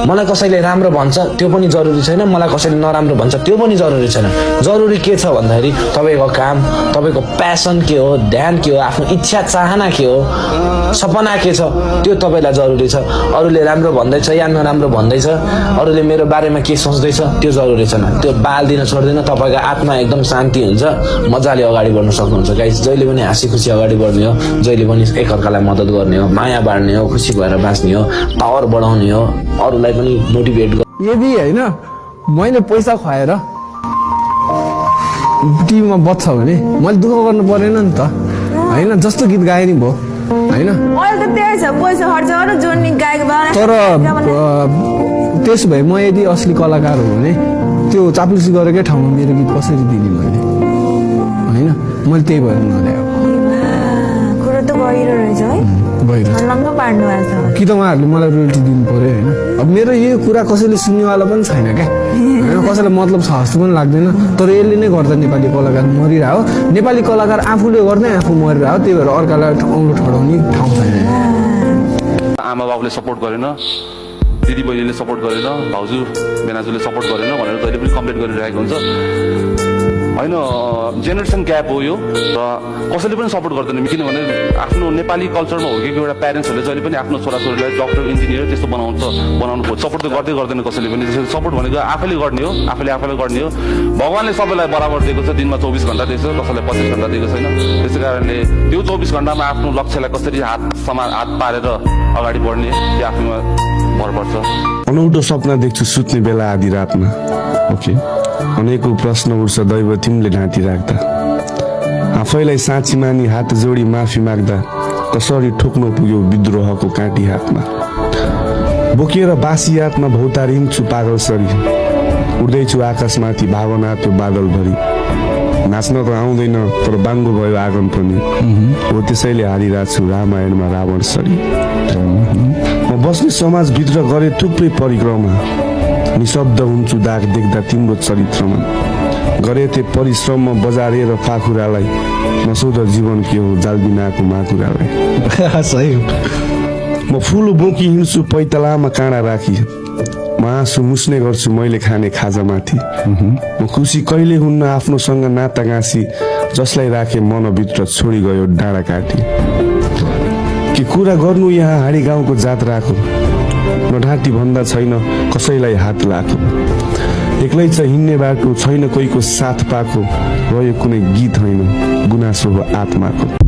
मलाई कसैले राम्रो भन्छ त्यो पनि जरुरी छैन, मलाई कसैले नराम्रो भन्छ त्यो पनि जरुरी छैन। जरुरी के छ भन्दाखेरि तपाईँको काम, तपाईँको प्यासन के हो, ध्यान के हो, आफ्नो इच्छा चाहना के हो, सपना के छ, त्यो तपाईँलाई जरुरी छ। अरूले राम्रो भन्दैछ या नराम्रो भन्दैछ, अरूले मेरो बारेमा के सोच्दैछ त्यो जरुरी छैन। त्यो बाल दिन छोड्दैन, तपाईँको आत्मा एकदम शान्ति हुन्छ, मजाले अगाडि बढ्न सक्नुहुन्छ गाइस। जहिले पनि हाँसी खुसी अगाडि बढ्ने हो, जहिले पनि एकअर्कालाई मद्दत गर्ने हो, माया बाँड्ने हो, खुसी भएर बाँच्ने हो, पावर बढाउने हो, अरूलाई पनि मोटिभेट गर्ने। यदि होइन मैले पैसा खुवाएर टिभीमा बज्छ भने मैले दुःख गर्नु परेन नि त होइन, जस्तो गीत गाए नि भयो होइन। तर त्यसो भए म यदि असली कलाकार हो भने त्यो चाप्लुसी गरेकै ठाउँमा मेरो गीत कसरी दिने मैले होइन। मैले त्यही भएर नल्याएको कि त उहाँहरूले मलाई रोयल्टी दिनु पर्यो होइन। अब मेरो यो कुरा कसैले सुन्नेवाला पनि छैन क्या होइन, कसैलाई मतलब छ जस्तो पनि लाग्दैन। तर यसले नै गर्दा नेपाली कलाकार मरिरह्यो, नेपाली कलाकार आफूले गर्दै आफू मरिरह्यो, त्यही भएर अर्कालाई औँलो ठडाउने ठाउँ छैन। आमा बाबुले सपोर्ट गरेन, दिदी बहिनीले सपोर्ट गरेन, भाउजू बेनाजुले सपोर्ट गरेन भनेर जहिले पनि कम्प्लेन गरिरहेको हुन्छ होइन। जेनेरेसन ग्याप हो यो, र कसैले पनि सपोर्ट गर्दैन। किनभने आफ्नो नेपाली कल्चरमा हुर्केको एउटा प्यारेन्ट्सहरूले जहिले पनि आफ्नो छोराछोरीलाई डक्टर इन्जिनियर त्यस्तो बनाउनु खोज्छ। सपोर्ट त गर्दै गर्दैन कसैले पनि। त्यसरी सपोर्ट भनेको आफैले गर्ने हो, आफैले गर्ने हो। भगवान्ले सबैलाई बराबर दिएको छ, दिनमा 24 घण्टा दिएको छ, कसैलाई 25 घण्टा दिएको छैन। त्यसै कारणले त्यो 24 घण्टामा आफ्नो लक्ष्यलाई कसरी हात पारेर अगाडि बढ्ने त्यो आफैमा भर पर्छ। अनौठो सपना देख्छु सुत्ने बेला आधी रातमा, ओके। अनेकौं प्रश्न उठ्छ दैव तिमीले ढाँटी राख्दा, आफैलाई साँची मानी हात जोडी माफी माग्दा कसरी ठोक्नु पुग्यो विद्रोहको काँटी हातमा। बोकेर बासी हातमा भौतार हिँड्छु पागल सरी, उड्दैछु आकाशमाथि भावना त्यो बादलभरि। नाच्न त आउँदैन तर बाङ्गो भयो आँगन पनि, हो त्यसैले हारिरहेको छु रामायणमा रावण सरी। म बस्ने समाजभित्र गरे थुप्रै परिक्रमा, निशब्द हुन्छु दाग देख्दा तिम्रो चरित्रमा। गरे त्यो परिश्रममा बजारेर पाखुरालाई, नसोध जीवन के हो जालबिनाको माकुरालाई। सही हो। म फुल बोकी हिँड्छु पैतलामा काँडा राखी, म आँसु मुस्ने गर्छु मैले खाने खाजामाथि। म खुसी कहिले हुन्न आफ्नोसँग नाता गाँसी, जसलाई राखे मनभित्र छोडी गयो डाँडा काटी। के कुरा गर्नु यहाँ हाडी गाउँको जात्राको, नढाँटी भन्दा छैन कसैलाई हात लाको। एक्लै छ हिँड्ने बाटो, छैन कोहीको साथ पाएको, रह्यो कुनै गीत होइन गुनासो हो आत्माको।